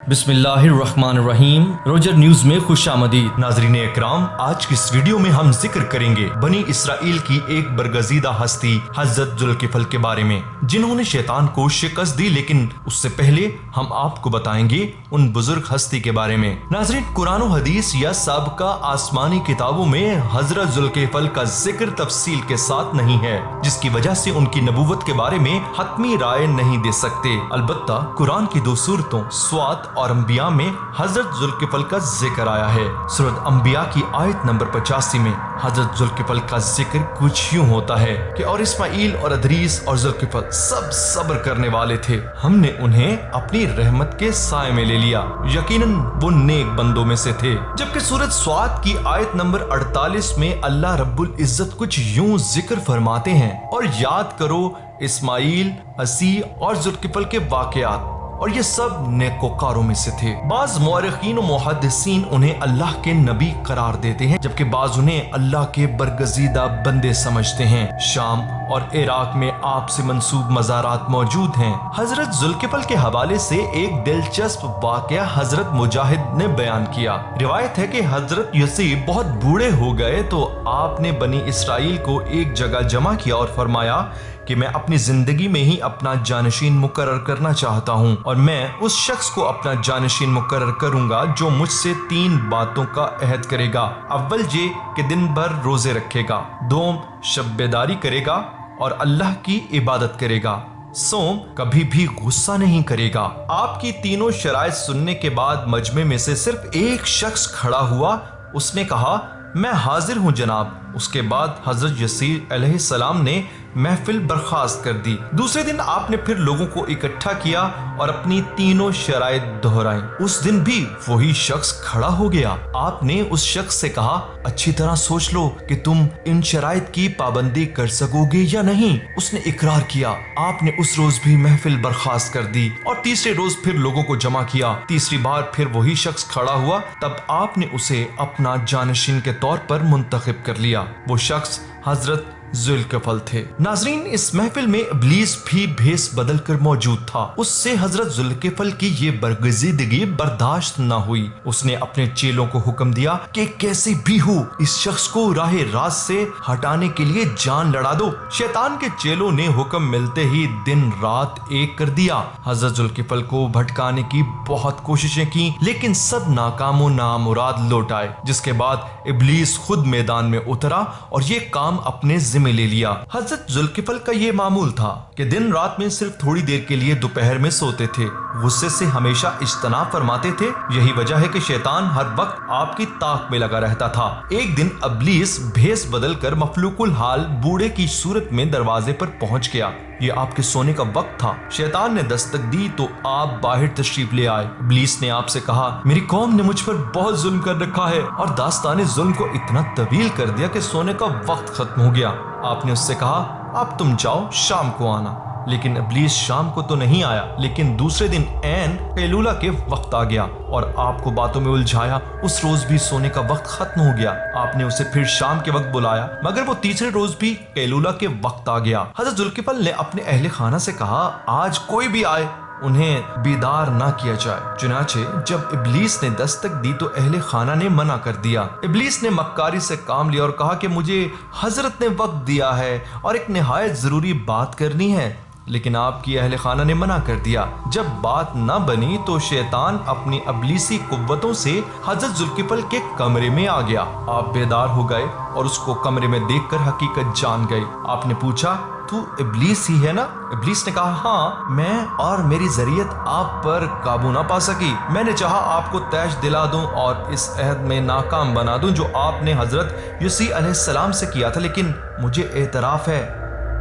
बिस्मिल्लाहिर्रहमानिर्रहीम। Roger news में खुश आमदीद। नाजरीन इकराम, आज की इस वीडियो में हम जिक्र करेंगे बनी इसराइल की एक बरगजीदा हस्ती हजरत जुल्किफल के बारे में, जिन्होंने शैतान को शिकस्त दी। लेकिन उससे पहले हम आपको बताएंगे उन बुजुर्ग हस्ती के बारे में। नाजरीन, कुरान और हदीस या साबिका आसमानी किताबों में हजरत जुल्किफल का जिक्र तफसील के साथ नहीं है, जिसकी वजह से उनकी नबूवत के बारे में हतमी राय नहीं दे सकते। अलबत्ता कुरान की दो सूरतों स्वात और अंबिया में हजरत जुल्किफल का जिक्र आया है। सूरत अंबिया की आयत नंबर 85 में हजरत जुल्किफल का जिक्र कुछ यूं होता है कि और इस्माइल और अदरीस और जुल्किफल सब सब्र करने वाले थे, हमने उन्हें अपनी रहमत के साए में ले लिया, यकीनन वो नेक बंदों में से थे। जबकि सूरत स्वात की आयत नंबर 48 में अल्लाह रब्बुल इज्जत कुछ यूं जिक्र फरमाते हैं, और याद करो इस्माइल, असी और जुल्किफल के वाकयात, और ये सब नेकोकारों में से थे। बाज मुअर्रिखीन और मुहद्दिसीन उन्हें अल्लाह के नबी करार देते हैं, जबकि बाज उन्हें अल्लाह के बरगजीदा बंदे समझते हैं। शाम और इराक में आपसे मंसूब मज़ारात मौजूद हैं। हजरत जुल्किफल के हवाले से एक दिलचस्प वाकया हजरत मुजाहिद ने बयान किया। रिवायत है कि हजरत यूसुफ बहुत बूढ़े हो गए तो आपने बनी इसराइल को एक जगह जमा किया और फरमाया कि मैं अपनी जिंदगी में ही अपना जानशीन मुकर्रर करना चाहता हूँ, और मैं उस शख्स को अपना जानशीन मुकर्रर करूंगा जो मुझसे 3 बातों का अहद करेगा। अव्वल ये कि दिन भर रोजे रखेगा, दोम शब्बेदारी करेगा और अल्लाह की इबादत करेगा, सोम कभी भी गुस्सा नहीं करेगा। आपकी तीनों शराइत सुनने के बाद मजमे में से सिर्फ एक शख्स खड़ा हुआ। उसने कहा, मैं हाजिर हूँ जनाब। उसके बाद हजरत यसीर अलैहिस्सलाम ने महफिल बर्खास्त कर दी। दूसरे दिन आपने फिर लोगों को इकट्ठा किया और अपनी तीनों शराइत दोहराई। उस दिन भी वही शख्स खड़ा हो गया। आपने उस शख्स से कहा, अच्छी तरह सोच लो कि तुम इन शराइत की पाबंदी कर सकोगे या नहीं। उसने इकरार किया। आपने उस रोज भी महफिल बर्खास्त कर दी और तीसरे रोज फिर लोगों को जमा किया। तीसरी बार फिर वही शख्स खड़ा हुआ, तब आपने उसे अपना जानशीन के तौर पर मुंतखब कर लिया। वो शख्स हजरत जुल्किफल थे। नाजरीन, इस महफिल में इब्लीस भी भेस बदल कर मौजूद था। उससे हजरत जुल्किफल की ये बरगजीदगी बर्दाश्त न हुई। उसने अपने चेलों को हुक्म दिया कि कैसे भी हो इस शख्स को राहे रास्त से हटाने के लिए जान लड़ा दो। शैतान के चेलों ने हुक्म मिलते ही दिन रात एक कर दिया। हजरत जुल्किफल को भटकाने की बहुत कोशिशें की, लेकिन सब नाकामो नामुराद लौट आए। जिसके बाद इब्लीस खुद मैदान में उतरा और ये काम अपने में ले लिया। हजरत जुल्किफल का ये मामूल था कि दिन रात में सिर्फ थोड़ी देर के लिए दोपहर में सोते थे। गुस्से से हमेशा इज्तनाब फरमाते थे। यही वजह है कि शैतान हर वक्त आपकी ताक में लगा रहता था। एक दिन इब्लीस भेस बदल कर मफलूकुल हाल बूढ़े की सूरत में दरवाजे पर पहुंच गया। ये आपके सोने का वक्त था। शैतान ने दस्तक दी तो आप बाहर तशरीफ ले आए। इब्लीस ने आपसे कहा, मेरी कौम ने मुझ पर बहुत जुल्म कर रखा है, और दास्ताने जुल्म को इतना तवील कर दिया कि सोने का वक्त खत्म हो गया। आपने उससे कहा, अब तुम जाओ, शाम को आना। लेकिन इब्लीस शाम को तो नहीं आया, लेकिन दूसरे दिन ऐन कैलूला के वक्त आ गया और आपको बातों में उलझाया। उस रोज भी सोने का वक्त खत्म हो गया। आपने उसे फिर शाम के वक्त बुलाया, मगर वो तीसरे रोज भी कैलूला के वक्त आ गया। हजरत जुल्किफल ने अपने अहले खाना से कहा, आज कोई भी आए उन्हें बीदार ना किया जाए। चुनाचे जब इब्लीस ने दस्तक दी तो अहले खाना ने मना कर दिया। इब्लीस ने मक्कारी से काम लिया और कहा कि मुझे हजरत ने वक्त दिया है और एक निहायत जरूरी बात करनी है, लेकिन आपकी अहले खाना ने मना कर दिया। जब बात न बनी तो शैतान अपनी इब्लीसी कुव्वतों से हजरत जुल्किफल के कमरे में आ गया। आप बेदार हो गए और उसको कमरे में देखकर हकीकत जान गए। आपने पूछा, तू इब्लीस ही है ना? इब्लीस ने कहा, हाँ, मैं और मेरी जरियत आप पर काबू ना पा सकी। मैंने चाहा आपको तैश दिला दूं और इस अहद में नाकाम बना दूं जो आपने हजरत यूसुफ अलैहिस्सलाम से किया था, लेकिन मुझे एतराफ है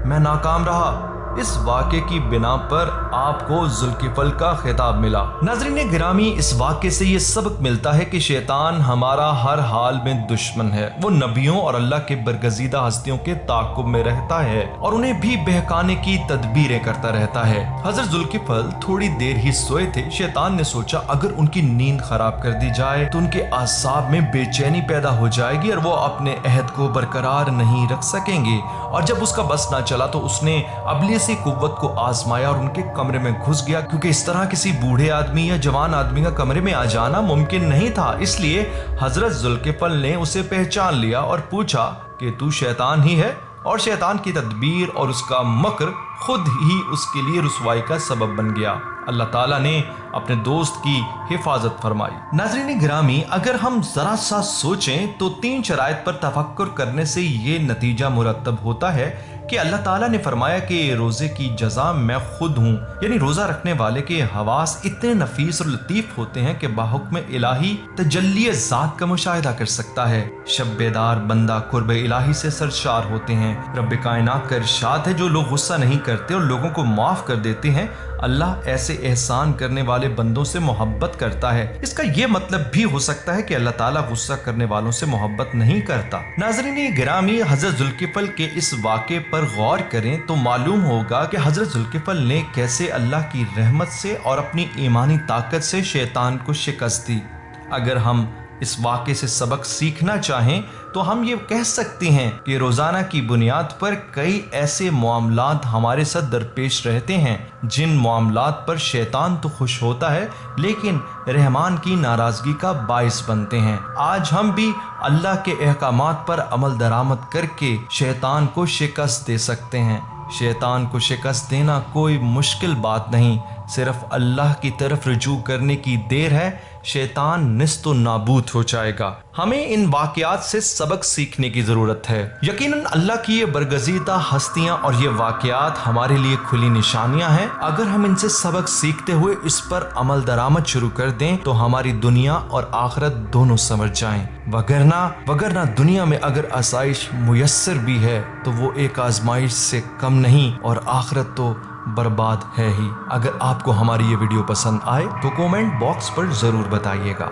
मैं नाकाम रहा। इस वाक़े की बिना पर आपको जुल्किफल का खिताब मिला। नाज़रीन गिरामी, इस वाक़े से ये सबक मिलता है कि शैतान हमारा हर हाल में दुश्मन है। वो नबियों और अल्लाह के बरगजीदा हस्तियों के ताक़ुब में रहता है और उन्हें भी बहकाने की तदबीरें करता रहता है। हजरत जुल्किफल थोड़ी देर ही सोए थे। शैतान ने सोचा अगर उनकी नींद खराब कर दी जाए तो उनके आसाब में बेचैनी पैदा हो जाएगी और वो अपने अहद को बरकरार नहीं रख सकेंगे। और जब उसका बस ना चला तो उसने इब्लीस ऐसी कुव्वत को आजमाया और उनके कमरे में घुस गया, क्योंकि इस तरह किसी बूढ़े आदमी या जवान आदमी का कमरे में आ जाना मुमकिन नहीं था। इसलिए हजरत जुल्किफल ने उसे पहचान लिया और पूछा कि तू शैतान ही है, और शैतान की तदबीर और उसका मकर खुद ही उसके लिए रुसवाई का सबब बन गया। अल्लाह ताला ने अपने दोस्त की हिफाजत फरमाई। नाज़रीन गिरामी, अगर हम जरा सा सोचें तो 3 शराइत पर तफक्कुर करने से ये नतीजा मुरतब होता है कि अल्लाह ताला ने फरमाया कि रोज़े की जज़ा मैं खुद हूँ। यानी रोज़ा रखने वाले के हवास इतने नफीस और लतीफ़ होते हैं कि बाहुक्म इलाही तजल्ली ज़ात का मुशाहिदा कर सकता है। शब बेदार बंदा कुर्ब इलाही से सरशार होते हैं। रब कायनात का इरशाद है, जो लोग गुस्सा नहीं करते और लोगों को माफ़ कर देते हैं, अल्लाह ऐसे एहसान करने वाले बंदों से मोहब्बत करता है। इसका ये मतलब भी हो सकता है कि अल्लाह ताला गुस्सा करने वालों से मोहब्बत नहीं करता। नाज़रीन गिरामी, हज़रत जुल्किफल के इस वाक़े पर गौर करें तो मालूम होगा कि हज़रत जुल्किफल ने कैसे अल्लाह की रहमत से और अपनी ईमानी ताकत से शैतान को शिकस्त दी। अगर हम इस वाक़े से सबक सीखना चाहें तो हम ये कह सकते हैं कि रोज़ाना की बुनियाद पर कई ऐसे मामलात हमारे साथ दरपेश रहते हैं जिन मामलात पर शैतान तो खुश होता है लेकिन रहमान की नाराज़गी का बाइस बनते हैं। आज हम भी अल्लाह के अहकामात पर अमल दरामद करके शैतान को शिकस्त दे सकते हैं। शैतान को शिकस्त देना कोई मुश्किल बात नहीं, सिर्फ अल्लाह की तरफ रुजू करने की देर है। शैतान निस्तो नाबूद हो जाएगा। हमें इन वाक़यात से सबक सीखने की ज़रूरत है। यकीनन अल्लाह की ये बरगज़ीदा हस्तियाँ और ये वाक़यात हमारे लिए खुली निशानियाँ हैं। अगर हम इनसे सबक सीखते हुए इस पर अमल दरामद शुरू कर दें तो हमारी दुनिया और आखिरत दोनों संवर जाएं। वगरना दुनिया में अगर आसाइश मुयस्सर भी है तो वो एक आजमाइश से कम नहीं, और आखिरत तो बर्बाद है ही। अगर आपको हमारी ये वीडियो पसंद आए तो कमेंट बॉक्स पर ज़रूर बताइएगा।